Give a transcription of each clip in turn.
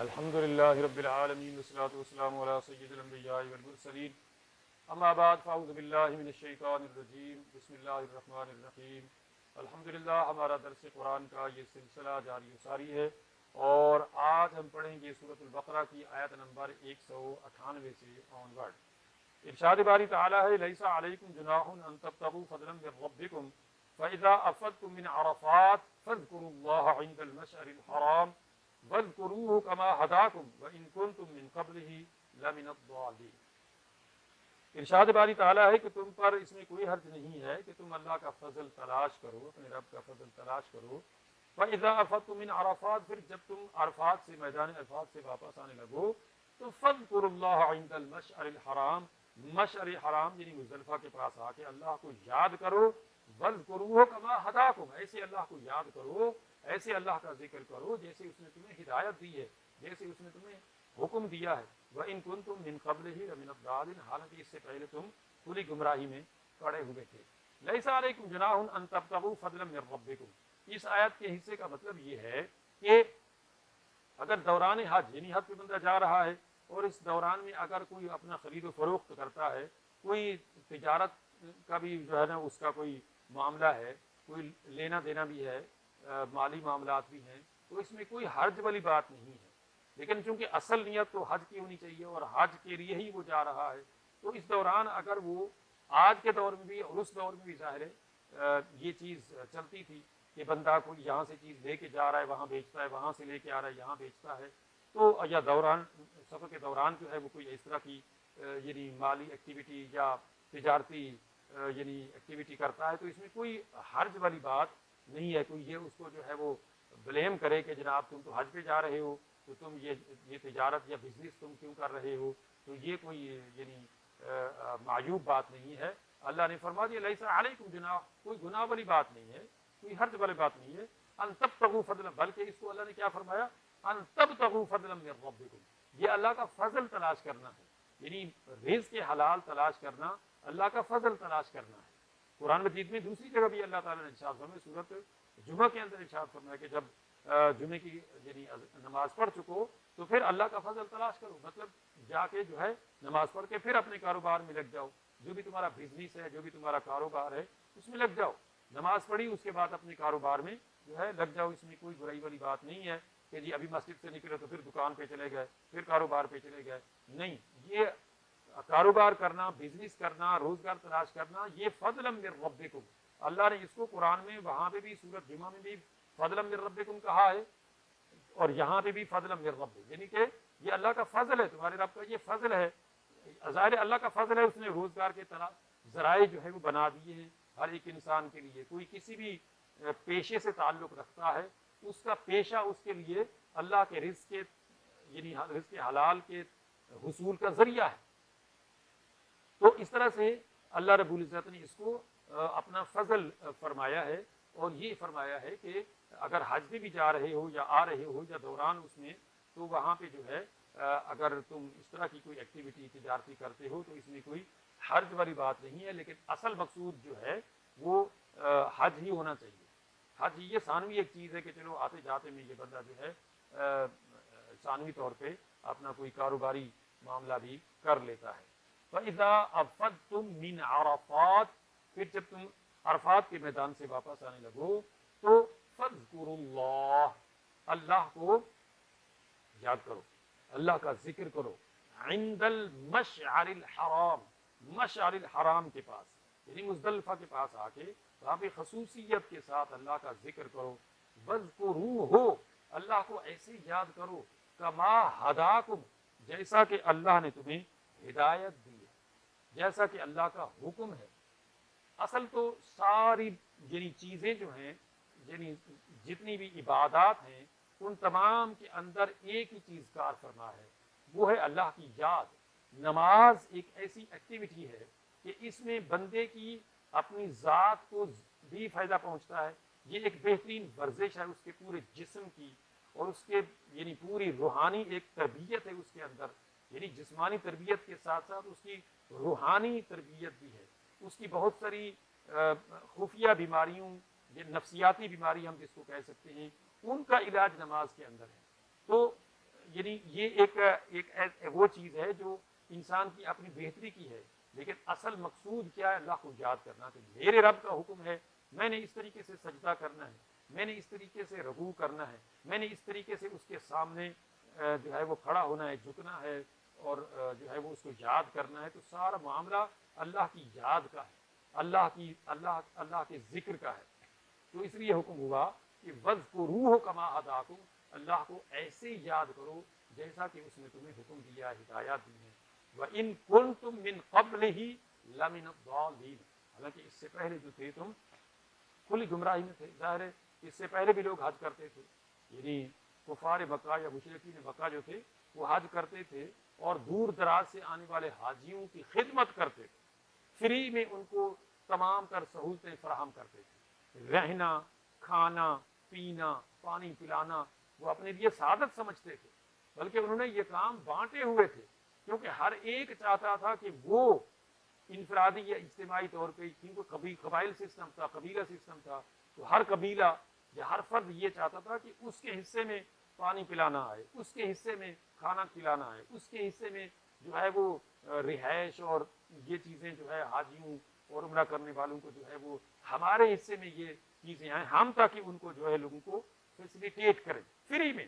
الحمد للہ رب العالمین والصلاة والسلام علی سید الانبیاء والمرسلین اما بعد فاعوذ باللہ من الشیطان الرجیم بسم اللہ الرحمن الرحیم الحمد للہ ہمارا درس قرآن کا یہ سلسلہ جاری و ساری ہے اور آج ہم پڑھیں گے سورۃ البقرہ کی آیت نمبر 198 سے آن ورڈ۔ ارشاد باری تعالیٰ ہے لیس علیکم جناح ان تبتغوا فضلا من ربکم فاذا افضتم من عرفات فاذکروا اللہ عند المشعر الحرام وَاذْكُرُوهُ كَمَا هَدَاكُمْ وَإِن كُنتُم مِّن قَبْلِهِ لَمِنَ الضَّالِّينَ۔ ارشاد باری تعالیٰ ہے کہ تم پر اس میں کوئی حرج نہیں ہے کہ تم اللہ کا فضل تلاش کرو، اپنے رب کا فضل تلاش کرو۔ وَإِذَا أَفَضْتُم مِّنْ عَرَفَاتٍ، پھر جب تم عرفات سے، میدان عرفات سے واپس آنے لگو تو فَاذْكُرُوا اللَّهَ عِندَ الْمَشْعَرِ الْحَرَامِ، مشعر حرام یعنی مزدلفہ کے پاس آ کے اللہ کو یاد کرو۔ وَاذْكُرُوهُ كَمَا هَدَاكُمْ، ایسے اللہ کو یاد کرو، ایسے اللہ کا ذکر کرو جیسے اس نے تمہیں ہدایت دی ہے، جیسے اس نے تمہیں حکم دیا ہے۔ وَإِن كُنتُم مِّن قَبْلِهِ لَمِنَ الضَّالِينَ، حالانکہ اس سے پہلے تم پوری گمراہی میں پڑے ہوئے تھے۔ لَيْسَ عَلَيْكُمْ جُنَاحٌ أَن تَبْتَغُوا فَضْلًا مِّن رَّبِّكُمْ، اس آیت کے حصے کا مطلب یہ ہے کہ اگر دوران حج یعنی حج پہ بندہ جا رہا ہے اور اس دوران میں اگر کوئی اپنا خرید و فروخت کرتا ہے، کوئی تجارت کا بھی جو ہے نا اس کا کوئی معاملہ ہے، کوئی لینا دینا بھی ہے، مالی معاملات بھی ہیں، تو اس میں کوئی حرج والی بات نہیں ہے۔ لیکن چونکہ اصل نیت تو حج کی ہونی چاہیے اور حج کے لیے ہی وہ جا رہا ہے، تو اس دوران اگر وہ آج کے دور میں بھی اور اس دور میں بھی ظاہر ہے یہ چیز چلتی تھی کہ بندہ کوئی یہاں سے چیز لے کے جا رہا ہے وہاں بیچتا ہے، وہاں سے لے کے آ رہا ہے یہاں بیچتا ہے، تو یا دوران سفر کے دوران جو ہے وہ کوئی اس طرح کی یعنی مالی ایکٹیویٹی یا تجارتی یعنی ایکٹیویٹی کرتا ہے، تو اس میں کوئی حرج والی بات نہیں ہے۔ کوئی یہ اس کو جو ہے وہ بلیم کرے کہ جناب تم تو حج پہ جا رہے ہو تو تم یہ تجارت یا بزنس تم کیوں کر رہے ہو، تو یہ کوئی یعنی معیوب بات نہیں ہے۔ اللہ نے فرما دیا لیس علیکم جناح، کوئی گناہ والی بات نہیں ہے، کوئی حرج والی بات نہیں ہے۔ ان تبتغوا فضلا، بلکہ اس کو اللہ نے کیا فرمایا، ان تبتغوا فضلا من ربکم، یہ اللہ کا فضل تلاش کرنا ہے، یعنی رزق کے حلال تلاش کرنا، اللہ کا فضل تلاش کرنا ہے۔ قرآن مجید میں دوسری جگہ بھی اللہ تعالیٰ نے ارشاد فرمایا، سورۃ جمعہ کے اندر ارشاد فرمایا کہ جب جمعے کی یعنی نماز پڑھ چکو تو پھر اللہ کا فضل تلاش کرو، مطلب جا کے جو ہے نماز پڑھ کے پھر اپنے کاروبار میں لگ جاؤ، جو بھی تمہارا بزنس ہے، جو بھی تمہارا کاروبار ہے اس میں لگ جاؤ۔ نماز پڑھی اس کے بعد اپنے کاروبار میں جو ہے لگ جاؤ، اس میں کوئی برائی والی بات نہیں ہے کہ جی ابھی مسجد سے نکلے تو پھر دکان پہ چلے گئے، پھر کاروبار پہ چلے گئے، نہیں، یہ کاروبار کرنا، بزنس کرنا، روزگار تلاش کرنا، یہ فضلا من ربکم، اللہ نے اس کو قرآن میں وہاں پہ بھی سورۃ جمعہ میں بھی فضلا من ربکم کہا ہے اور یہاں پہ بھی فضلا من ربکم، یعنی کہ یہ اللہ کا فضل ہے، تمہارے رب کا یہ فضل ہے۔ ظاہر اللہ کا فضل ہے، اس نے روزگار کے ذرائع جو ہے وہ بنا دیے ہیں ہر ایک انسان کے لیے۔ کوئی کسی بھی پیشے سے تعلق رکھتا ہے، اس کا پیشہ اس کے لیے اللہ کے رزق کے یعنی رزق حلال کے حصول کا ذریعہ ہے۔ تو اس طرح سے اللہ رب العزت نے اس کو اپنا فضل فرمایا ہے، اور یہ فرمایا ہے کہ اگر حج میں بھی جا رہے ہو یا آ رہے ہو یا دوران اس میں، تو وہاں پہ جو ہے اگر تم اس طرح کی کوئی ایکٹیویٹی تجارتی کرتے ہو تو اس میں کوئی حرج والی بات نہیں ہے، لیکن اصل مقصود جو ہے وہ حج ہی ہونا چاہیے۔ حج یہ ثانوی ایک چیز ہے کہ چلو آتے جاتے میں یہ بندہ جو ہے ثانوی طور پہ اپنا کوئی کاروباری معاملہ بھی کر لیتا ہے۔ فَإِذَا أَفَضْتُم مِّنْ عَرَفَاتٍ، پھر جب تم عرفات کے میدان سے واپس آنے لگو تو فَاذْكُرُوا اللَّهَ، اللہ کو یاد کرو، اللہ کا ذکر کرو، عند المشعر الحرام، مشعر الحرام کے پاس یعنی مزدلفہ کے پاس آ کے وہاں پہ خصوصیت کے ساتھ اللہ کا ذکر کرو۔ وَاذْكُرُوهُ، اللہ کو ایسے یاد کرو، کما ہداکم، جیسا کہ اللہ نے تمہیں ہدایت دی ہے، جیسا کہ اللہ کا حکم ہے۔ اصل تو ساری یعنی چیزیں جو ہیں یعنی جتنی بھی عبادات ہیں ان تمام کے اندر ایک ہی چیز کار فرما ہے، وہ ہے اللہ کی یاد۔ نماز ایک ایسی ایکٹیویٹی ہے کہ اس میں بندے کی اپنی ذات کو بھی فائدہ پہنچتا ہے، یہ ایک بہترین ورزش ہے اس کے پورے جسم کی، اور اس کے یعنی پوری روحانی ایک تربیت ہے اس کے اندر، یعنی جسمانی تربیت کے ساتھ ساتھ اس کی روحانی تربیت بھی ہے۔ اس کی بہت ساری خفیہ بیماریوں، یہ نفسیاتی بیماری ہم جس کو کہہ سکتے ہیں، ان کا علاج نماز کے اندر ہے۔ تو یعنی یہ ایک وہ چیز ہے جو انسان کی اپنی بہتری کی ہے، لیکن اصل مقصود کیا ہے؟ اللہ کو یاد کرنا کہ میرے رب کا حکم ہے، میں نے اس طریقے سے سجدہ کرنا ہے، میں نے اس طریقے سے رکوع کرنا ہے، میں نے اس طریقے سے اس کے سامنے جو ہے وہ کھڑا ہونا ہے، جھکنا ہے، اور جو ہے وہ اس کو یاد کرنا ہے۔ تو سارا معاملہ اللہ کی یاد کا ہے، اللہ کے ذکر کا ہے۔ تو اس لیے حکم ہوا کہ وَاذْكُرُوهُ كَمَا هَدَاكُمْ، اللہ کو ایسے یاد کرو جیسا کہ اس نے تمہیں حکم دیا، ہدایات دی ہے۔ وَإِن كُنتُم مِّن قَبْلِهِ لَمِنَ الضَّالِّينَ، حالانکہ اس سے پہلے جو تھے تم کھلی گمراہی میں تھے۔ ظاہر ہے اس سے پہلے بھی لوگ حج کرتے تھے، یعنی کفار مکہ یا مشرکین مکہ جو تھے وہ حج کرتے تھے اور دور دراز سے آنے والے حاجیوں کی خدمت کرتے تھے، فری میں ان کو تمام تر سہولتیں فراہم کرتے تھے، رہنا، کھانا، پینا، پانی پلانا، وہ اپنے لیے سعادت سمجھتے تھے، بلکہ انہوں نے یہ کام بانٹے ہوئے تھے، کیونکہ ہر ایک چاہتا تھا کہ وہ انفرادی یا اجتماعی طور پہ، کیونکہ قبائل سسٹم تھا، قبیلہ سسٹم تھا، تو ہر قبیلہ یا ہر فرد یہ چاہتا تھا کہ اس کے حصے میں پانی پلانا آئے، اس کے حصے میں کھانا کھلانا آئے، اس کے حصے میں جو ہے وہ رہائش اور یہ چیزیں جو ہے حاجیوں اور عمرہ کرنے والوں کو جو ہے وہ ہمارے حصے میں یہ چیزیں آئیں، ہم تاکہ ان کو جو ہے لوگوں کو فیسیلیٹیٹ کریں فری میں،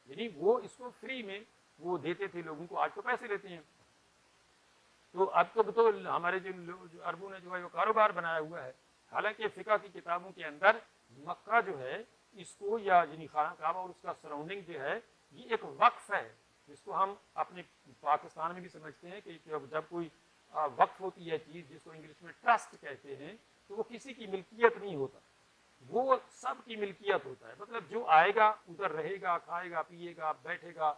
یعنی وہ اس کو فری میں وہ دیتے تھے لوگوں کو۔ آج تو پیسے لیتے ہیں، تو اب تو ہمارے جو عربوں نے جو ہے وہ کاروبار بنایا ہوا ہے۔ حالانکہ فقہ کی کتابوں کے اندر مکہ جو ہے اس کو، یا یعنی خانہ کعبہ اور اس کا سراؤنڈنگ جو ہے، یہ ایک وقف ہے، جس کو ہم اپنے پاکستان میں بھی سمجھتے ہیں کہ جب کوئی وقف ہوتی ہے چیز، جس کو انگلش میں ٹرسٹ کہتے ہیں، تو وہ کسی کی ملکیت نہیں ہوتا، وہ سب کی ملکیت ہوتا ہے۔ مطلب جو آئے گا ادھر رہے گا، کھائے گا، پیے گا، بیٹھے گا،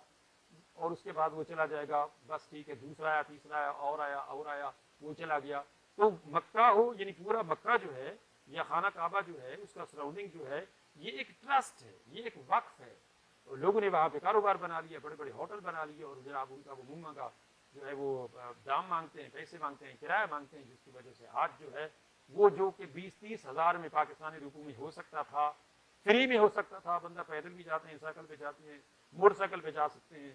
اور اس کے بعد وہ چلا جائے گا، بس ٹھیک ہے، دوسرا آیا، تیسرا آیا، اور آیا، وہ چلا گیا۔ تو مکہ ہو، یعنی پورا مکہ جو ہے یا خانہ کعبہ جو ہے، اس کا سراؤنڈنگ جو ہے، یہ ایک ٹرسٹ ہے، یہ ایک وقف ہے، اور لوگوں نے وہاں پہ کاروبار بنا لیا، بڑے بڑے ہوٹل بنا لیے، اور جناب ان کا وہ منہ مانگا جو ہے وہ دام مانگتے ہیں، پیسے مانگتے ہیں، کرایہ مانگتے ہیں، جس کی وجہ سے آج جو ہے وہ جو کہ 20-30 ہزار میں پاکستانی روپوں میں ہو سکتا تھا، فری میں ہو سکتا تھا، بندہ پیدل بھی جاتے ہیں، سائیکل پہ جاتے ہیں، موٹر سائیکل پہ جا سکتے ہیں،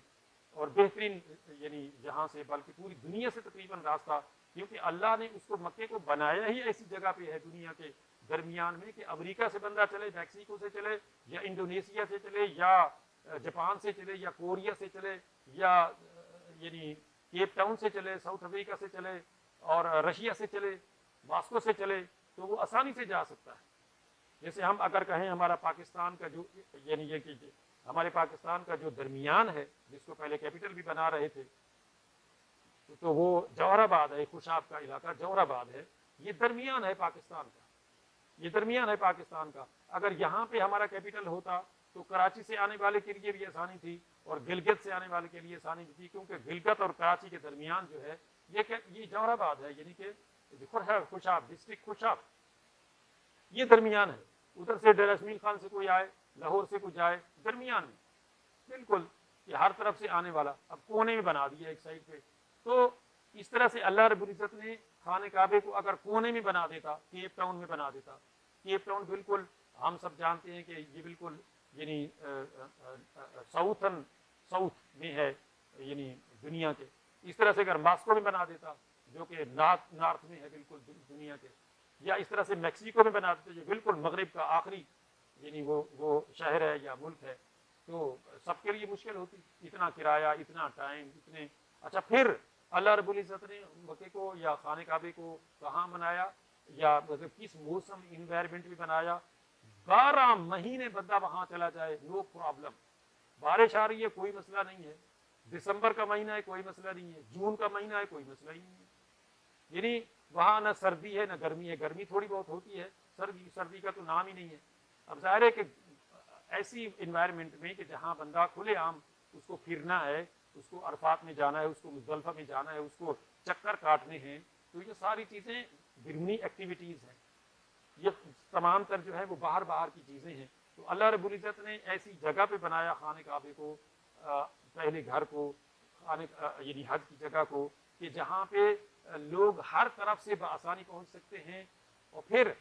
اور بہترین یعنی جہاں سے بلکہ پوری دنیا سے تقریباً راستہ، کیونکہ اللہ نے اس کو مکے کو بنایا ہی ایسی جگہ پہ ہے دنیا کے درمیان میں کہ امریکہ سے بندہ چلے، میکسیکو سے چلے، یا انڈونیشیا سے چلے، یا جاپان سے چلے، یا کوریا سے چلے، یا یعنی کیپ ٹاؤن سے چلے، ساؤتھ افریقہ سے چلے، اور رشیا سے چلے، ماسکو سے چلے، تو وہ آسانی سے جا سکتا ہے۔ جیسے ہم اگر کہیں ہمارا پاکستان کا جو یعنی یہ کہ ہمارے پاکستان کا جو درمیان ہے، جس کو پہلے کیپٹل بھی بنا رہے تھے، تو وہ جوہر آباد ہے، خوشاب کا علاقہ جوہر آباد ہے، یہ درمیان ہے پاکستان کا، یہ درمیان ہے پاکستان کا۔ اگر یہاں پہ ہمارا کیپٹل ہوتا تو کراچی سے آنے والے کے لیے بھی آسانی تھی، اور گلگت سے آنے والے کے لیے آسانی تھی، کیونکہ گلگت اور کراچی کے درمیان جو ہے یہ جوہر آباد ہے، یعنی کہ خوشاب ڈسٹرکٹ خوشاب، یہ درمیان ہے۔ ادھر سے ڈیرہ اسماعیل خان سے کوئی آئے، لاہور سے کوئی جائے، درمیان میں بالکل، یہ ہر طرف سے آنے والا، اب کونے میں بنا دیا ایک سائڈ پہ۔ تو اس طرح سے اللہ رب العزت نے خانہ کعبے کو اگر کونے میں بنا دیتا، کیپ ٹاؤن میں بنا دیتا، کیپ ٹاؤن بالکل ہم سب جانتے ہیں کہ یہ بالکل یعنی ساؤتھ میں ہے، یعنی دنیا کے، اس طرح سے اگر ماسکو میں بنا دیتا جو کہ نارتھ میں ہے بالکل دنیا کے، یا اس طرح سے میکسیکو میں بنا دیتے جو بالکل مغرب کا آخری یعنی وہ شہر ہے یا ملک ہے، تو سب کے لیے مشکل ہوتی، اتنا کرایہ، اتنا ٹائم، اتنے اچھا۔ پھر اللہ رب العزت نے مکے کو یا خانہ کعبے کو کہاں بنایا، یا مطلب کس موسم انوائرمنٹ میں بنایا؟ 12 مہینے بندہ وہاں چلا جائے، نو پرابلم، بارش آ رہی ہے کوئی مسئلہ نہیں ہے، دسمبر کا مہینہ ہے کوئی مسئلہ نہیں ہے، جون کا مہینہ ہے کوئی مسئلہ ہی نہیں ہے، یعنی وہاں نہ سردی ہے نہ گرمی ہے، گرمی تھوڑی بہت ہوتی ہے، سردی کا تو نام ہی نہیں ہے۔ اب ظاہر ہے کہ ایسی انوائرمنٹ میں کہ جہاں بندہ کھلے عام اس کو پھرنا ہے، اس کو عرفات میں جانا ہے، اس کو مزدلفہ میں جانا ہے، اس کو چکر کاٹنے ہیں، تو یہ ساری چیزیں بیرونی ایکٹیویٹیز ہیں، یہ تمام تر جو ہے وہ باہر کی چیزیں ہیں۔ تو اللہ رب العزت نے ایسی جگہ پہ بنایا خانہ کعبے کو، پہلے گھر کو، یعنی حج کی جگہ کو، کہ جہاں پہ لوگ ہر طرف سے بآسانی پہنچ سکتے ہیں، اور پھر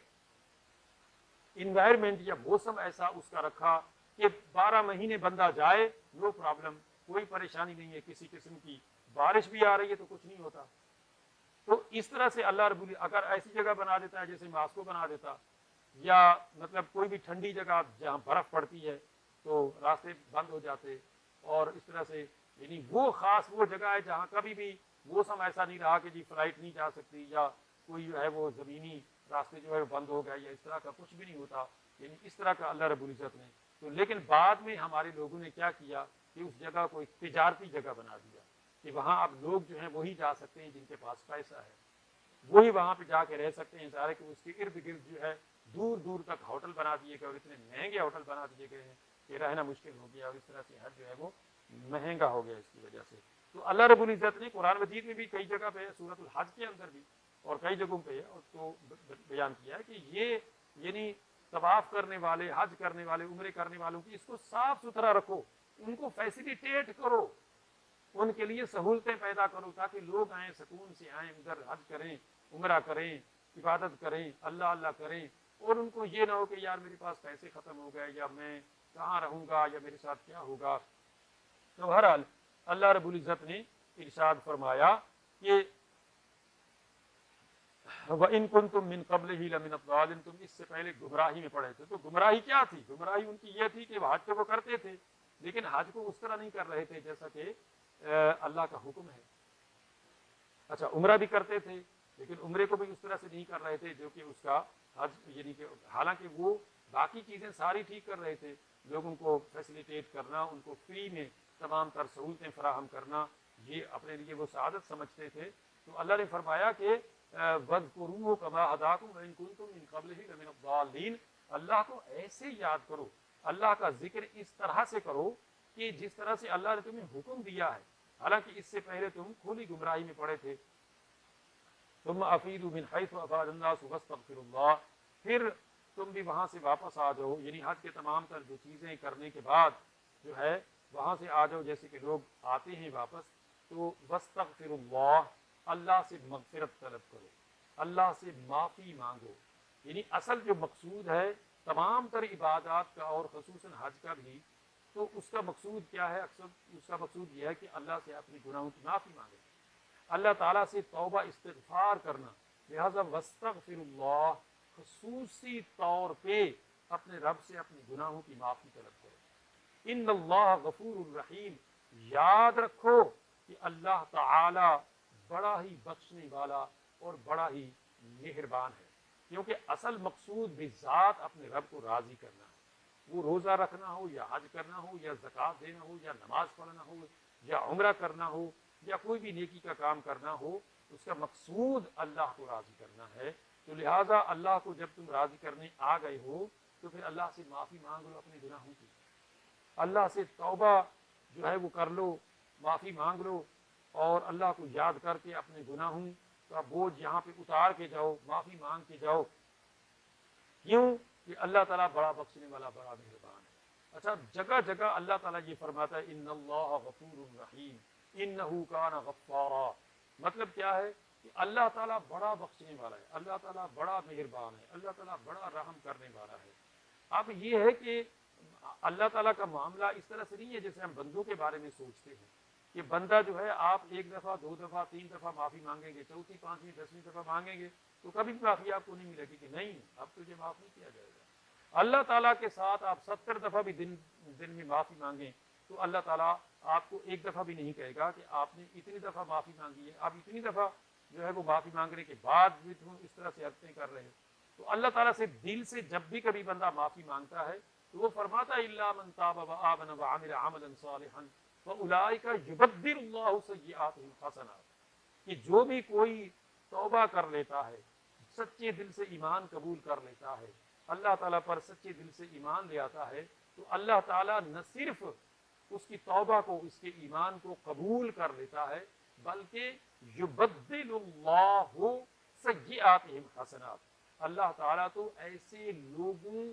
انوائرمنٹ یا موسم ایسا اس کا رکھا کہ 12 مہینے بندہ جائے، نو پرابلم، کوئی پریشانی نہیں ہے کسی قسم کی، بارش بھی آ رہی ہے تو کچھ نہیں ہوتا۔ تو اس طرح سے اللہ رب اگر ایسی جگہ بنا دیتا ہے جیسے ماسکو بنا دیتا، یا مطلب کوئی بھی ٹھنڈی جگہ جہاں برف پڑتی ہے تو راستے بند ہو جاتے، اور اس طرح سے یعنی وہ خاص وہ جگہ ہے جہاں کبھی بھی موسم ایسا نہیں رہا کہ جی فلائٹ نہیں جا سکتی، یا کوئی جو ہے وہ زمینی راستے جو ہے بند ہو گئے، یا اس طرح کا کچھ بھی نہیں ہوتا، یعنی اس طرح کا اللہ رب العزت نے تو لیکن بعد میں ہمارے لوگوں نے کیا کیا کہ اس جگہ کو ایک تجارتی جگہ بنا دیا کہ وہاں اب لوگ جو ہیں وہی جا سکتے ہیں جن کے پاس پیسہ ہے، وہی وہاں پہ جا کے رہ سکتے ہیں سارے، کہ اس کے ارد گرد جو ہے دور دور تک ہوٹل بنا دیے گئے، اور اتنے مہنگے ہوٹل بنا دیے گئے ہیں کہ رہنا مشکل ہو گیا، اور اس طرح سے حج جو ہے وہ مہنگا ہو گیا اس کی وجہ سے۔ تو اللہ رب العزت نے قرآن مجید میں بھی کئی جگہ پہ سورۃ الحج کے اندر بھی اور کئی جگہوں پہ ہے اور تو بیان کیا ہے کہ یہ یعنی طواف کرنے والے، حج کرنے والے، عمرے کرنے والوں کی اس کو صاف ستھرا رکھو، ان کو فیسیلیٹیٹ کرو، ان کے لیے سہولتیں پیدا کرو تاکہ لوگ آئیں، سکون سے آئیں، ادھر حج کریں، عمرہ کریں، عبادت کریں، اللہ اللہ کریں، اور ان کو یہ نہ ہو کہ یار میرے پاس پیسے ختم ہو گئے، یا میں کہاں رہوں گا، یا میرے ساتھ کیا ہوگا۔ تو بہرحال اللہ رب العزت نے ارشاد فرمایا کہ وَإِن كُنتُم مِّن قَبْلِهِ لَمِنَ الضَّالِينَ، تم اس سے پہلے گمراہی میں پڑے تھے۔ تو گمراہی کیا تھی؟ گمراہی ان کی یہ تھی کہ وہ حج تو وہ کرتے تھے لیکن حج کو اس طرح نہیں کر رہے تھے جیسا کہ اللہ کا حکم ہے۔ اچھا، عمرہ بھی کرتے تھے لیکن عمرے کو بھی اس طرح سے نہیں کر رہے تھے جو کہ اس کا حج، یعنی کہ حالانکہ وہ باقی چیزیں ساری ٹھیک کر رہے تھے، لوگوں کو فیسیلیٹیٹ کرنا، ان کو فری میں تمام تر سہولتیں فراہم کرنا، یہ اپنے لیے وہ سعادت سمجھتے تھے۔ تو اللہ نے فرمایا کہ وَاذْكُرُوهُ كَمَا هَدَاكُمْ وَإِن كُنتُم مِّن قَبْلِهِ لَمِنَ الضَّالِّينَ، اللہ کو ایسے یاد کرو، اللہ کا ذکر اس طرح سے کرو کہ جس طرح سے اللہ نے تمہیں حکم دیا ہے، حالانکہ اس سے پہلے تم کھلی گمراہی میں پڑے تھے۔ ثُمَّ أَفِيضُوا مِنْ حَيْثُ أَفَاضَ النَّاسُ وَاسْتَغْفِرُوا اللَّهَ، پھر تم بھی وہاں سے واپس آ جاؤ، یعنی حج کے تمام تر جو چیزیں کرنے کے بعد جو ہے وہاں سے آ جاؤ جیسے کہ لوگ آتے ہیں واپس، تو وَاسْتَغْفِرُوا اللَّهَ، اللہ سے مغفرت طلب کرو، اللہ سے معافی مانگو۔ یعنی اصل جو مقصود ہے تمام تر عبادات کا اور خصوصاً حج کا بھی، تو اس کا مقصود کیا ہے؟ اکثر اس کا مقصود یہ ہے کہ اللہ سے اپنے گناہوں کی معافی مانگے، اللہ تعالیٰ سے توبہ استغفار کرنا۔ لہذا واستغفر اللہ، خصوصی طور پہ اپنے رب سے اپنے گناہوں کی معافی طلب کرو۔ ان اللہ غفور الرحیم، یاد رکھو کہ اللہ تعالی بڑا ہی بخشنے والا اور بڑا ہی مہربان ہے، کیونکہ اصل مقصود بھی ذات اپنے رب کو راضی کرنا ہے۔ وہ روزہ رکھنا ہو، یا حج کرنا ہو، یا زکوٰۃ دینا ہو، یا نماز پڑھنا ہو، یا عمرہ کرنا ہو، یا کوئی بھی نیکی کا کام کرنا ہو، اس کا مقصود اللہ کو راضی کرنا ہے۔ تو لہٰذا اللہ کو جب تم راضی کرنے آ گئے ہو تو پھر اللہ سے معافی مانگ لو اپنے گناہوں کی، اللہ سے توبہ جو ہے وہ کر لو، معافی مانگ لو، اور اللہ کو یاد کر کے اپنے گناہوں کا بوجھ یہاں پہ اتار کے جاؤ، معافی مانگ کے جاؤ۔ کیوں کہ اللہ تعالیٰ بڑا بخشنے والا، بڑا مہربان ہے۔ اچھا، جگہ جگہ اللہ تعالیٰ یہ فرماتا ہے ان اللہ غفور رحیم انہ کان غفارا، مطلب کیا ہے کہ اللہ تعالیٰ بڑا بخشنے والا ہے، اللہ تعالیٰ بڑا مہربان ہے، اللہ تعالیٰ بڑا رحم کرنے والا ہے۔ اب یہ ہے کہ اللہ تعالیٰ کا معاملہ اس طرح سے نہیں ہے جیسے ہم بندوں کے بارے میں سوچتے ہیں کہ بندہ جو ہے آپ ایک دفعہ، دو دفعہ، تین دفعہ معافی مانگیں گے، چوتھی، پانچویں، 10ویں دفعہ مانگیں گے تو کبھی بھی معافی آپ کو نہیں ملے گی کہ نہیں اب تجھے معاف نہیں کیا جائے گا۔ اللہ تعالیٰ کے ساتھ آپ 70 دفعہ بھی دن میں معافی مانگیں تو اللہ تعالیٰ آپ کو ایک دفعہ بھی نہیں کہے گا کہ آپ نے اتنی دفعہ معافی مانگی ہے، آپ اتنی دفعہ جو ہے وہ معافی مانگنے کے بعد بھی تم اس طرح سے حرکتیں کر رہے ہیں۔ تو اللہ تعالیٰ سے دل سے جب بھی کبھی بندہ معافی مانگتا ہے تو وہ فرماتا ہے الا من تاب وآمن وعمل عملا صالحا فاولئک یبدل اللہ سیئاتہم حسنات، کہ جو بھی کوئی توبہ کر لیتا ہے، سچے دل سے ایمان قبول کر لیتا ہے، اللہ تعالیٰ پر سچے دل سے ایمان لے آتا ہے، تو اللہ تعالیٰ نہ صرف اس کی توبہ کو، اس کے ایمان کو قبول کر لیتا ہے بلکہ یبدل اللہ سیئاتہم حسنات، اللہ تعالیٰ تو ایسے لوگوں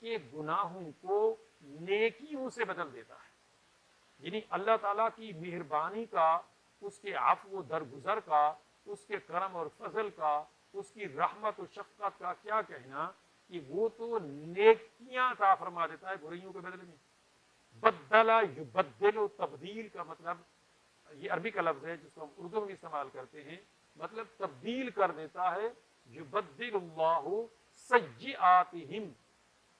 کے گناہوں کو نیکیوں سے بدل دیتا ہے۔ یعنی اللہ تعالیٰ کی مہربانی کا، اس کے عفو و درگزر کا، اس کے کرم اور فضل کا، اس کی رحمت و شفقت کا کیا کہنا کہ وہ تو نیکیاں عطا فرما دیتا ہے برائیوں کے بدلے میں۔ بدلا یبدل، تبدیل کا مطلب یہ عربی کا لفظ ہے جس کو ہم اردو میں استعمال کرتے ہیں، مطلب تبدیل کر دیتا ہے۔ یبدل اللہ سیئاتہم،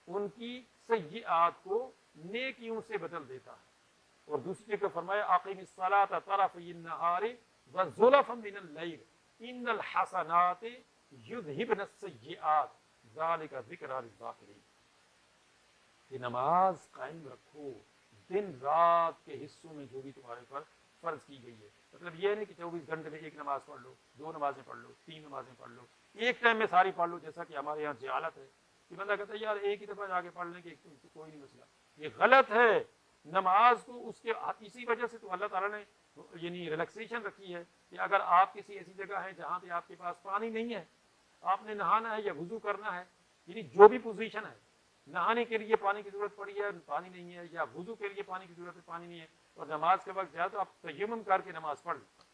ان کی سیئات کو نیکیوں سے بدل دیتا ہے۔ اور دوسری جگہ فرمایا اقیم الصلاۃ طرفی النہار وزلفا من اللیل ان الحسنات یذہبن السیئات ذلک ذکریٰ للذاکرین، کہ نماز قائم رکھو دن رات کے حصوں میں جو بھی تمہارے پر فرض کی گئی ہے۔ مطلب یہ نہیں کہ 24 گھنٹے میں ایک نماز پڑھ لو، 2 نمازیں پڑھ لو، 3 نمازیں پڑھ لو، ایک ٹائم میں ساری پڑھ لو، جیسا کہ ہمارے یہاں جہالت ہے کہ بندہ کہتا ہے یار ایک ہی دفعہ جا کے پڑھ لیں گے کوئی نہیں مسئلہ۔ یہ غلط ہے۔ نماز کو اس کے اسی وجہ سے تو اللہ تعالیٰ نے یعنی ریلیکسیشن رکھی ہے کہ اگر آپ کسی ایسی جگہ ہیں جہاں پہ آپ کے پاس پانی نہیں ہے، آپ نے نہانا ہے یا وضو کرنا ہے، یعنی جو بھی پوزیشن ہے، نہانے کے لیے پانی کی ضرورت پڑی ہے پانی نہیں ہے، یا وضو کے لیے پانی کی ضرورت ہے پانی نہیں ہے، اور نماز کے وقت جائے تو آپ تیمم کر کے نماز پڑھ لیں۔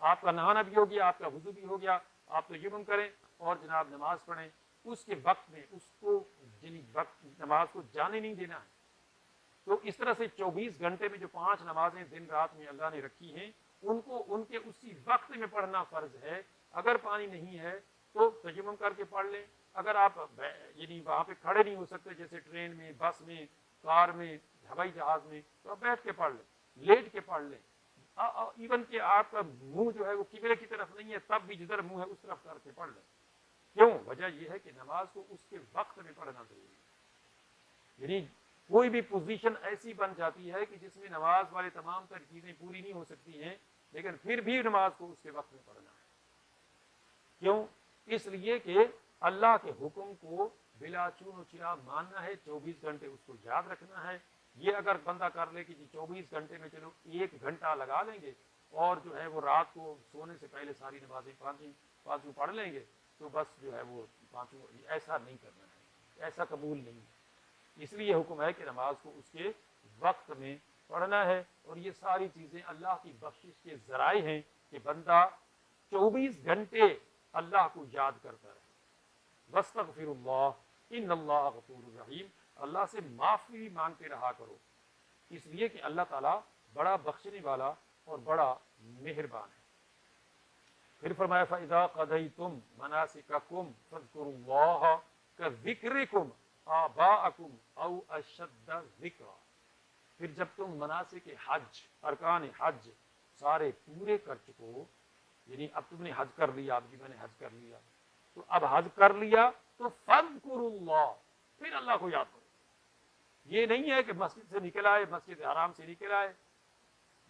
آپ کا نہانا بھی ہو گیا، آپ کا وضو بھی ہو گیا، آپ تیمم کریں اور جناب نماز پڑھیں۔ اس کے وقت میں اس کو یعنی وقت نماز کو جانے نہیں دینا ہے۔ تو اس طرح سے 24 گھنٹے میں جو 5 نمازیں دن رات میں اللہ نے رکھی ہیں، ان کو ان کے اسی وقت میں پڑھنا فرض ہے۔ اگر پانی نہیں ہے تو تیمم کر کے پڑھ لیں۔ اگر آپ یعنی وہاں پہ کھڑے نہیں ہو سکتے جیسے ٹرین میں، بس میں، کار میں، ہوائی جہاز میں، تو آپ بیٹھ کے پڑھ لیں، لیٹ کے پڑھ لیں۔ ایون کہ آپ کا منہ جو ہے وہ قبلے کی طرف نہیں ہے تب بھی جدھر منہ ہے اس طرف کر کے پڑھ لیں۔ کیوں؟ وجہ یہ ہے کہ نماز کو اس کے وقت میں پڑھنا ضروری ہے۔ یعنی کوئی بھی پوزیشن ایسی بن جاتی ہے کہ جس میں نماز والے تمام تر چیزیں پوری نہیں ہو سکتی ہیں، لیکن پھر بھی نماز کو اس کے وقت میں پڑھنا ہے۔ کیوں؟ اس لیے کہ اللہ کے حکم کو بلا چون و چرا ماننا ہے، 24 گھنٹے اس کو یاد رکھنا ہے۔ یہ اگر بندہ کر لے کہ 24 گھنٹے میں چلو 1 گھنٹہ لگا لیں گے اور جو ہے وہ رات کو سونے سے پہلے ساری نمازیں پانچوں پڑھ لیں گے، تو بس جو ہے وہ پانچوں، ایسا نہیں کرنا ہے، ایسا قبول نہیں ہے۔ اس لیے حکم ہے کہ نماز کو اس کے وقت میں پڑھنا ہے۔ اور یہ ساری چیزیں اللہ کی بخشش کے ذرائع ہیں کہ بندہ 24 گھنٹے اللہ کو یاد کرتا رہے۔ وَاسْتَغْفِرُ اللَّهَ إِنَّ اللَّهَ غَفُورٌ رَحِيمٌ، اللہ سے معافی مانگتے رہا کرو، اس لیے کہ اللہ تعالیٰ بڑا بخشنے والا اور بڑا مہربان ہے۔ پھر فرمایا فَإِذَا قَضَيْتُم مَنَاسِكَكُمْ فَاذْكُرُوا اللَّهَ كَذِكْرِكُمْ آبَاءَكُمْ أَوْ أَشَدَّ ذِكْرًا، پھر جب تم مناسک حج، ارکان حج سارے پورے کر چکو، یعنی اب تم نے حج کر لیا، اب جی میں نے حج کر لیا، تو اب حج کر لیا تو فَاذْكُرُوا اللَّهَ، پھر اللہ کو یاد کرو۔ یہ نہیں ہے کہ مسجد سے نکل آئے، مسجد حرام سے نکل آئے،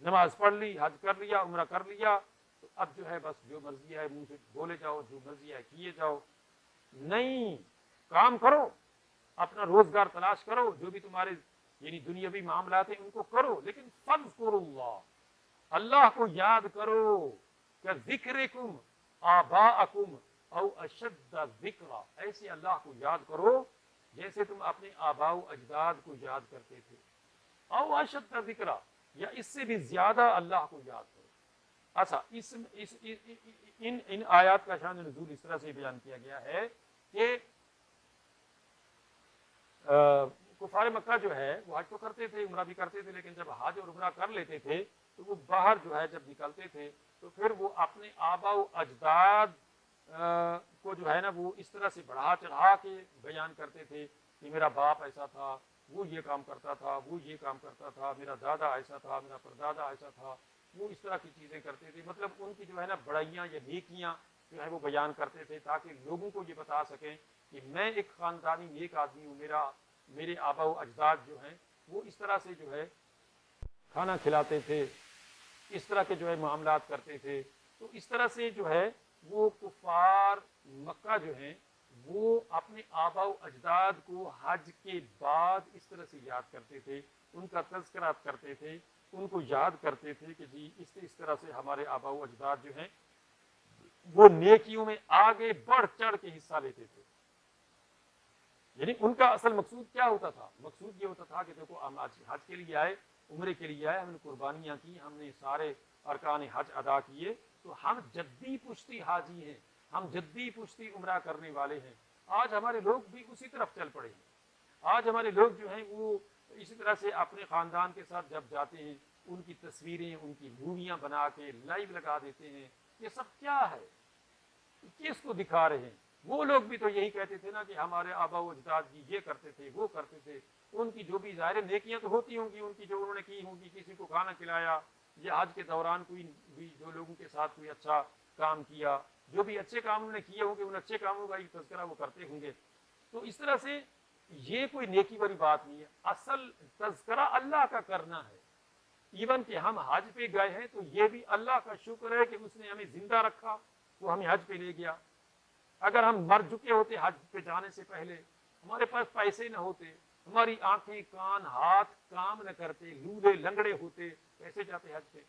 نماز پڑھ لی، حج کر لیا، عمرہ کر لیا، تو اب جو ہے بس جو مرضی ہے منہ سے بولے جاؤ، جو مرضی ہے کیے جاؤ۔ نہیں، کام کرو، اپنا روزگار تلاش کرو، جو بھی تمہارے یعنی دنیاوی معاملات ہیں ان کو کرو، لیکن فَاذْكُرُوا اللَّهَ، اللہ کو یاد کرو، کہ ذکرکم آباءکم او اشد ذکرا، ایسے اللہ کو یاد کرو جیسے تم اپنے آباء و اجداد کو یاد کرتے تھے، او اشد ذکرا، یا اس سے بھی زیادہ اللہ کو یاد کرو۔ اچھا، ان آیات کا شان نزول اس طرح سے بیان کیا گیا ہے کہ کفار مکہ جو ہے وہ حج تو کرتے تھے، عمرہ بھی کرتے تھے، لیکن جب حج اور عمرہ کر لیتے تھے تو وہ باہر جو ہے جب نکلتے تھے تو پھر وہ اپنے آباء و اجداد کو جو ہے نا وہ اس طرح سے بڑھا چڑھا کے بیان کرتے تھے کہ میرا باپ ایسا تھا، وہ یہ کام کرتا تھا، وہ یہ کام کرتا تھا، میرا دادا ایسا تھا، میرا پردادا ایسا تھا، وہ اس طرح کی چیزیں کرتے تھے۔ مطلب ان کی جو ہے نا بڑائیاں یا نیکیاں جو ہے وہ بیان کرتے تھے تاکہ لوگوں کو یہ بتا سکیں کہ میں ایک خاندانی نیک آدمی ہوں، میرے آباء و اجداد جو ہیں وہ اس طرح سے جو ہے کھانا کھلاتے تھے، اس طرح کے جو ہے معاملات کرتے تھے۔ تو اس طرح سے جو ہے وہ کفار مکہ جو ہیں وہ اپنے آباء و اجداد کو حج کے بعد اس طرح سے یاد کرتے تھے، ان کا تذکرہ کرتے تھے، ان کو یاد کرتے تھے کہ جی اس طرح سے ہمارے آباء و اجداد جو ہیں وہ نیکیوں میں آگے بڑھ چڑھ کے حصہ لیتے تھے۔ یعنی ان کا اصل مقصود کیا ہوتا تھا؟ مقصود یہ ہوتا تھا کہ دیکھو ہم حج کے لیے آئے، عمرے کے لیے آئے، ہم نے قربانیاں کی، ہم نے سارے ارکان حج ادا کیے، تو ہم جدی پشتی حاجی ہیں، ہم جدی پشتی عمرہ کرنے والے ہیں۔ آج ہمارے لوگ بھی اسی طرف چل پڑے ہیں۔ آج ہمارے لوگ جو ہیں وہ تو اسی طرح سے اپنے خاندان کے ساتھ جب جاتے ہیں ان کی تصویریں ان کی موویاں بنا کے لائیو لگا دیتے ہیں، یہ سب کیا ہے؟ کس کو دکھا رہے ہیں؟ وہ لوگ بھی تو یہی کہتے تھے نا کہ ہمارے آبا و اجداد جی یہ کرتے تھے وہ کرتے تھے، ان کی جو بھی ظاہر نیکیاں تو ہوتی ہوں گی ان کی جو انہوں نے کی ہوں گی، کسی کو کھانا کھلایا یا حج کے دوران کوئی بھی جو لوگوں کے ساتھ کوئی اچھا کام کیا، جو بھی اچھے کام انہوں نے کیے ہوں گے ان اچھے کاموں کا ہی تذکرہ وہ کرتے ہوں گے۔ تو اس طرح سے یہ کوئی نیکی والی بات نہیں ہے، اصل تذکرہ اللہ کا کرنا ہے۔ ایون کہ ہم حج پہ گئے ہیں تو یہ بھی اللہ کا شکر ہے کہ اس نے ہمیں زندہ رکھا، وہ ہمیں حج پہ لے گیا۔ اگر ہم مر چکے ہوتے حج پہ جانے سے پہلے، ہمارے پاس پیسے نہ ہوتے، ہماری آنکھیں کان ہاتھ کام نہ کرتے، لولے لنگڑے ہوتے، کیسے جاتے حج پہ؟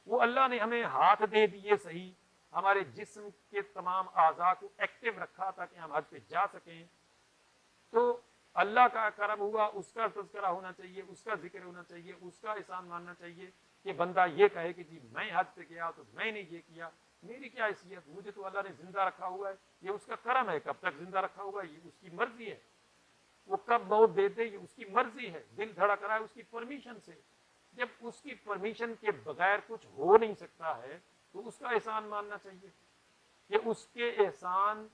وہ اللہ نے ہمیں ہاتھ دے دیے صحیح، ہمارے جسم کے تمام اعضاء کو ایکٹیو رکھا تاکہ ہم حج پہ جا سکیں۔ تو اللہ کا کرم ہوا، اس کا تذکرہ ہونا چاہیے، اس کا ذکر ہونا چاہیے، اس کا احسان ماننا چاہیے کہ بندہ یہ کہے کہ جی میں حج پہ گیا تو میں نے یہ کیا، میری کیا حیثیت، مجھے تو اللہ نے زندہ رکھا ہوا ہے، یہ اس کا کرم ہے، کب تک زندہ رکھا ہوا ہے یہ اس کی مرضی ہے، وہ کب موت دے دے یہ اس کی مرضی ہے، دل دھڑک رہا ہے اس کی پرمیشن سے۔ جب اس کی پرمیشن کے بغیر کچھ ہو نہیں سکتا ہے تو اس کا احسان ماننا چاہیے کہ اس کے احسان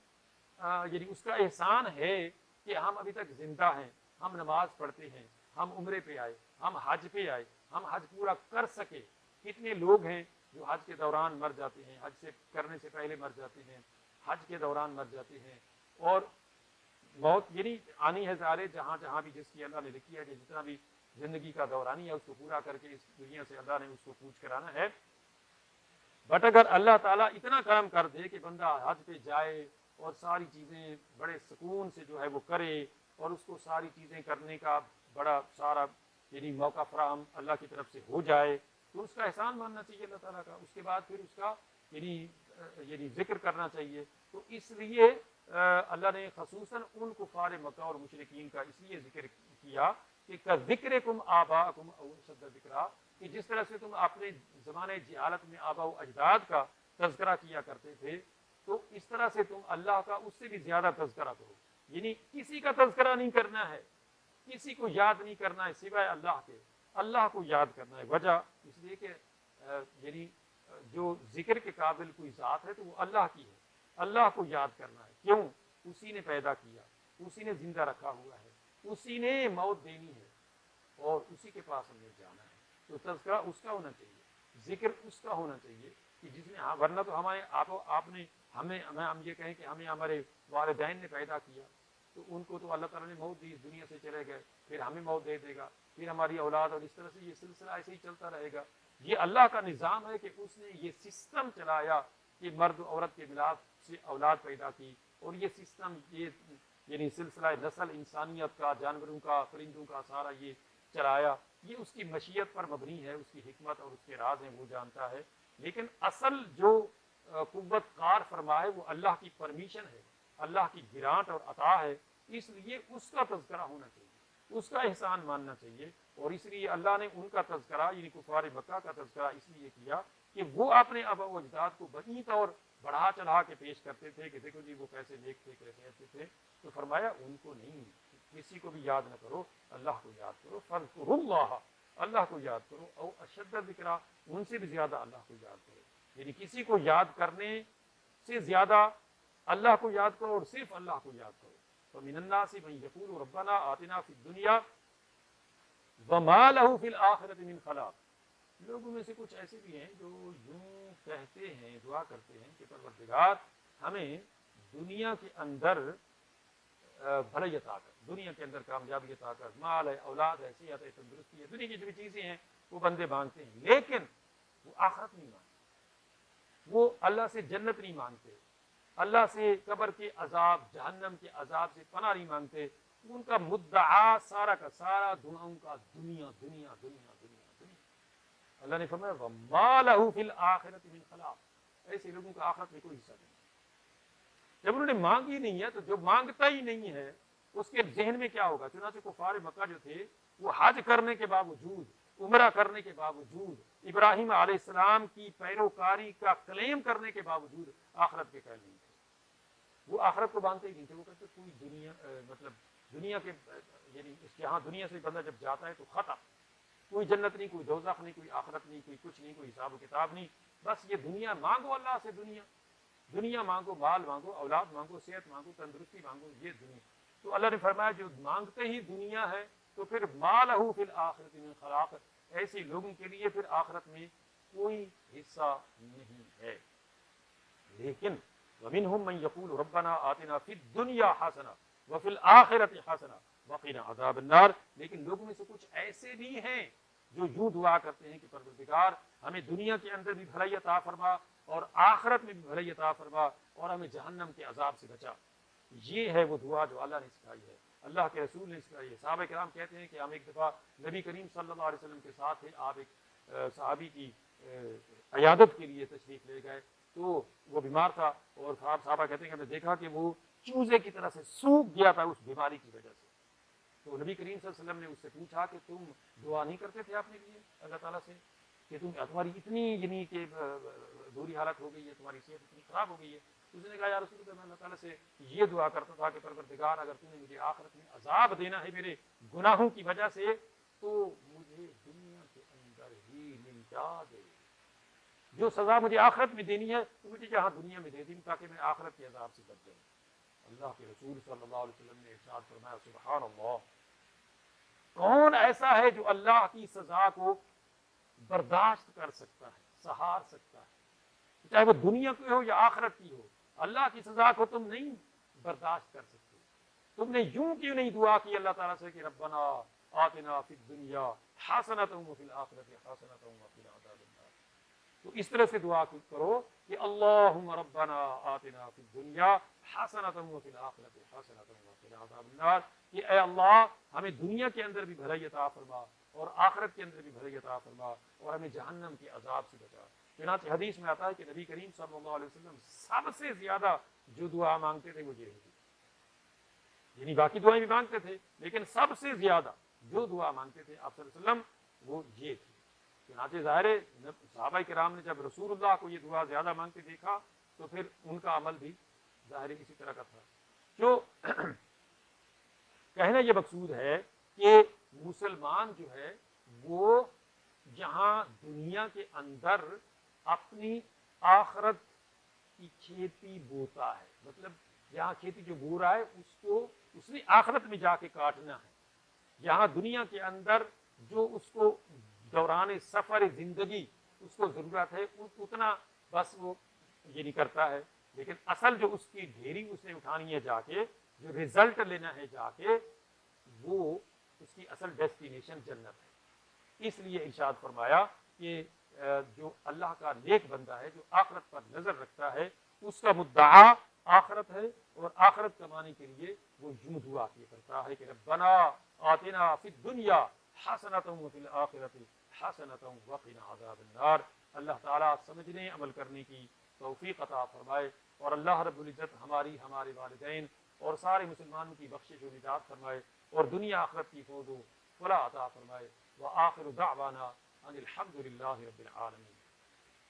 یعنی اس کا احسان ہے کہ ہم ابھی تک زندہ ہیں، ہم نماز پڑھتے ہیں، ہم عمرے پہ آئے، ہم حج پہ آئے، ہم حج پورا کر سکے۔ کتنے لوگ ہیں جو حج کے دوران مر جاتے ہیں، حج سے کرنے سے پہلے مر جاتے ہیں، حج کے دوران مر جاتے ہیں، اور موت یعنی آنی ہے ظاہر جہاں جہاں بھی جس کی اللہ نے لکھی ہے کہ جتنا بھی زندگی کا دورانی ہے اس کو پورا کر کے اس دنیا سے اللہ نے اس کو کوچ کرانا ہے۔ بٹ اگر اللہ تعالیٰ اتنا کرم کر دے کہ بندہ حج پہ جائے اور ساری چیزیں بڑے سکون سے جو ہے وہ کرے، اور اس کو ساری چیزیں کرنے کا بڑا سارا یعنی موقع فراہم اللہ کی طرف سے ہو جائے، تو اس کا احسان ماننا چاہیے اللہ تعالیٰ کا، اس کے بعد پھر اس کا یعنی ذکر کرنا چاہیے۔ تو اس لیے اللہ نے خصوصاً ان کفار مکہ اور مشرکین کا اس لیے ذکر کیا کہ ذکرکم آباءکم او اشد ذکرا، کہ جس طرح سے تم اپنے زمانے جہالت میں آباء و اجداد کا تذکرہ کیا کرتے تھے، تو اس طرح سے تم اللہ کا اس سے بھی زیادہ تذکرہ کرو، یعنی کسی کا تذکرہ نہیں کرنا ہے، کسی کو یاد نہیں کرنا ہے سوائے اللہ کے، اللہ کو یاد کرنا ہے۔ وجہ اس لیے کہ یعنی جو ذکر کے قابل کوئی ذات ہے تو وہ اللہ کی ہے، اللہ کو یاد کرنا ہے۔ کیوں؟ اسی نے پیدا کیا، اسی نے زندہ رکھا ہوا ہے، اسی نے موت دینی ہے، اور اسی کے پاس ہمیں جانا ہے۔ تو تذکرہ اس کا ہونا چاہیے، ذکر اس کا ہونا چاہیے کہ جس نے، ورنہ تو ہمارے آپ نے ہم یہ کہیں کہ ہمیں ہمارے والدین نے پیدا کیا تو ان کو تو اللہ تعالیٰ نے موت دی، اس دنیا سے چلے گئے، پھر ہمیں موت دے دے گا، پھر ہماری اولاد، اور اس طرح سے یہ سلسلہ ایسے ہی چلتا رہے گا۔ یہ اللہ کا نظام ہے کہ اس نے یہ سسٹم چلایا کہ مرد عورت کے ملاپ سے اولاد پیدا کی، اور یہ سسٹم یہ یعنی سلسلہ نسل انسانیت کا، جانوروں کا، پرندوں کا سارا یہ چلایا، یہ اس کی مشیت پر مبنی ہے، اس کی حکمت اور اس کے راز ہیں وہ جانتا ہے۔ لیکن اصل جو قوت کار فرما ہے وہ اللہ کی پرمیشن ہے، اللہ کی گرانٹ اور عطا ہے، اس لیے اس کا تذکرہ ہونا چاہیے، اس کا احسان ماننا چاہیے۔ اور اس لیے اللہ نے ان کا تذکرہ یعنی کفار مکہ کا تذکرہ اس لیے کیا کہ وہ اپنے آباء و اجداد کو بڑی طور بڑھا چڑھا کے پیش کرتے تھے کہ دیکھو جی وہ کیسے نیک تھے، کیسے اچھے تھے۔ تو فرمایا ان کو نہیں، کسی کو بھی یاد نہ کرو، اللہ کو یاد کرو، فاذکروا اللہ، اللہ کو یاد کرو، او اشد ذکرا، ان سے بھی زیادہ اللہ کو یاد کرو، یعنی کسی کو یاد کرنے سے زیادہ اللہ کو یاد کرو اور صرف اللہ کو یاد کرو۔ فمن الناس من یقول ربنا آتنا فی الدنیا وما له فی الآخرۃ من خلاق، لوگوں میں سے کچھ ایسے بھی ہیں جو یوں کہتے ہیں، دعا کرتے ہیں کہ پروردگار ہمیں دنیا کے اندر بھلائی عطا کر، دنیا کے اندر کامیابی عطا کر، مال ہے، اولاد ہے، صحت ہے، تندرستی ہے، دنیا کی جو بھی چیزیں ہیں وہ بندے مانگتے ہیں، لیکن وہ آخرت نہیں مانگتے، وہ اللہ سے جنت نہیں مانگتے، اللہ سے قبر کے عذاب، جہنم کے عذاب سے پناہ نہیں مانگتے۔ ان کا مدعا سارا کا سارا دعاؤں کا دنیا دنیا دنیا دنیا دنیا۔ اللہ نے فرمایا وَمَا لَهُ فِي الْآخِرَةِ مِنْ خَلَاقٍ، ایسے لوگوں کا آخرت میں کوئی حصہ نہیں۔ جب انہوں نے مانگی نہیں ہے تو جو مانگتا ہی نہیں ہے اس کے ذہن میں کیا ہوگا؟ چنانچہ کفار مکہ جو تھے وہ حج کرنے کے باوجود، عمرہ کرنے کے باوجود، ابراہیم علیہ السلام کی پیروکاری کا کلیم کرنے کے باوجود آخرت کے قائل نہیں تھے، وہ آخرت کو مانتے ہی نہیں تھے۔ وہ کہتے کوئی دنیا مطلب دنیا کے یعنی اس یہاں دنیا سے بندہ جب جاتا ہے تو ختم، کوئی جنت نہیں، کوئی دوزخ نہیں، کوئی آخرت نہیں، کوئی کچھ نہیں، کوئی حساب و کتاب نہیں، بس یہ دنیا مانگو اللہ سے، دنیا مانگو، مال مانگو، اولاد مانگو، صحت مانگو، تندرستی مانگو، یہ دنیا۔ تو اللہ نے فرمایا جو مانگتے ہی دنیا ہے تو پھر ما لہ فی الآخرۃ من خلاق، ایسے لوگوں کے لیے پھر آخرت میں کوئی حصہ نہیں ہے۔ لیکن ومنہم من یقول ربنا آتنا فی الدنیا حسنہ وفی الآخرۃ حسنہ وقنا عذاب النار، لیکن لوگوں میں سے کچھ ایسے بھی ہیں جو یوں دعا کرتے ہیں کہ پروردگار ہمیں دنیا کے اندر بھی بھلائی عطا فرما اور آخرت میں بھی بھلائی عطا فرما اور ہمیں جہنم کے عذاب سے بچا۔ یہ ہے وہ دعا جو اللہ نے سکھائی ہے، اللہ کے رسول نے سکھائی ہے۔ صحابہ کرام کہتے ہیں کہ ہم ایک دفعہ نبی کریم صلی اللہ علیہ وسلم کے ساتھ تھے، آپ ایک صحابی کی عیادت کے لیے تشریف لے گئے، تو وہ بیمار تھا اور صحابہ کہتے ہیں کہ ہم نے دیکھا کہ وہ چوزے کی طرح سے سوکھ گیا تھا اس بیماری کی وجہ سے۔ تو نبی کریم صلی اللہ علیہ وسلم نے اس سے پوچھا کہ تم دعا نہیں کرتے تھے اپنے لیے اللہ تعالیٰ سے کہ تمہاری اتنی یعنی کہ بری حالت ہو گئی ہے، تمہاری صحت اتنی خراب ہو گئی ہے؟ اس نے کہا یا رسول اللہ، میں اللہ تعالیٰ سے یہ دعا کرتا تھا کہ پروردگار اگر تم نے مجھے آخرت میں عذاب دینا ہے میرے گناہوں کی وجہ سے تو مجھے دنیا کے اندر ہی مل جا دے، جو سزا مجھے آخرت میں دینی ہے تو مجھے یہاں دنیا میں دے دی تاکہ میں آخرت کے عذاب سے بچ جاؤں۔ اللہ کے رسول صلی اللہ علیہ وسلم نے ارشاد فرمایا سبحان اللہ، کون ایسا ہے جو اللہ کی سزا کو برداشت کر سکتا ہے، سہار سکتا ہے، چاہے وہ دنیا کی ہو یا آخرت کی ہو؟ اللہ کی سزا کو تم نہیں برداشت کر سکتے۔ تم نے یوں کیوں نہیں دعا کی اللہ تعالیٰ سے کہ ربنا آتنا فی الدنیا حسنۃ وفی الآخرۃ حسنۃ وقنا عذاب النار؟ تو اس طرح سے دعا کرو کہ اللہم ربنا آتنا فی الدنیا حسنۃ وفی الآخرۃ حسنۃ وقنا عذاب النار، کہ اے اللہ ہمیں دنیا کے اندر بھی بھلائی عطا فرما اور آخرت کے اندر بھی بھلائی عطا فرما اور ہمیں جہنم کے عذاب سے بچا۔ چنانچہ حدیث میں آتا ہے کہ نبی کریم صلی اللہ علیہ وسلم سب سے زیادہ جو دعا مانگتے تھے وہ یہ ہوتی، یعنی باقی دعائیں بھی مانگتے تھے لیکن سب سے زیادہ جو دعا مانگتے تھے آپ صلی اللہ علیہ وسلم وہ یہ تھی۔ چنانچہ ظاہر ہے صحابہ کرام نے جب رسول اللہ کو یہ دعا زیادہ مانگتے دیکھا تو پھر ان کا عمل بھی ظاہر اسی طرح کا تھا۔ جو کہنا یہ مقصود ہے کہ مسلمان جو ہے وہ جہاں دنیا کے اندر اپنی آخرت کی کھیتی بوتا ہے، مطلب جہاں کھیتی جو بو رہا ہے اس نے آخرت میں جا کے کاٹنا ہے، یہاں دنیا کے اندر جو اس کو دوران سفر زندگی اس کو ضرورت ہے اتنا بس وہ یہ نہیں کرتا ہے، لیکن اصل جو اس کی ڈھیری اس نے اٹھانی ہے جا کے، جو رزلٹ لینا ہے جا کے، وہ اس کی اصل ڈیسٹینیشن جنت ہے۔ اس لیے ارشاد فرمایا کہ جو اللہ کا نیک بندہ ہے، جو آخرت پر نظر رکھتا ہے، اس کا مدعا آخرت ہے اور آخرت کمانے کے لیے وہ یوں دعا کیا کرتا ہے کہ ربنا آتنا فی الدنیا حسنۃ وفی الآخرۃ حسنۃ وقنا عذاب النار۔ اللہ تعالیٰ سمجھنے عمل کرنے کی توفیق عطا فرمائے اور اللہ رب العزت ہمارے والدین اور سارے مسلمانوں کی بخشش و نجات فرمائے اور دنیا آخرت کی فوز و فلاح عطا فرمائے۔ وآخر دعوانا ان الحمد للہ رب العالمین۔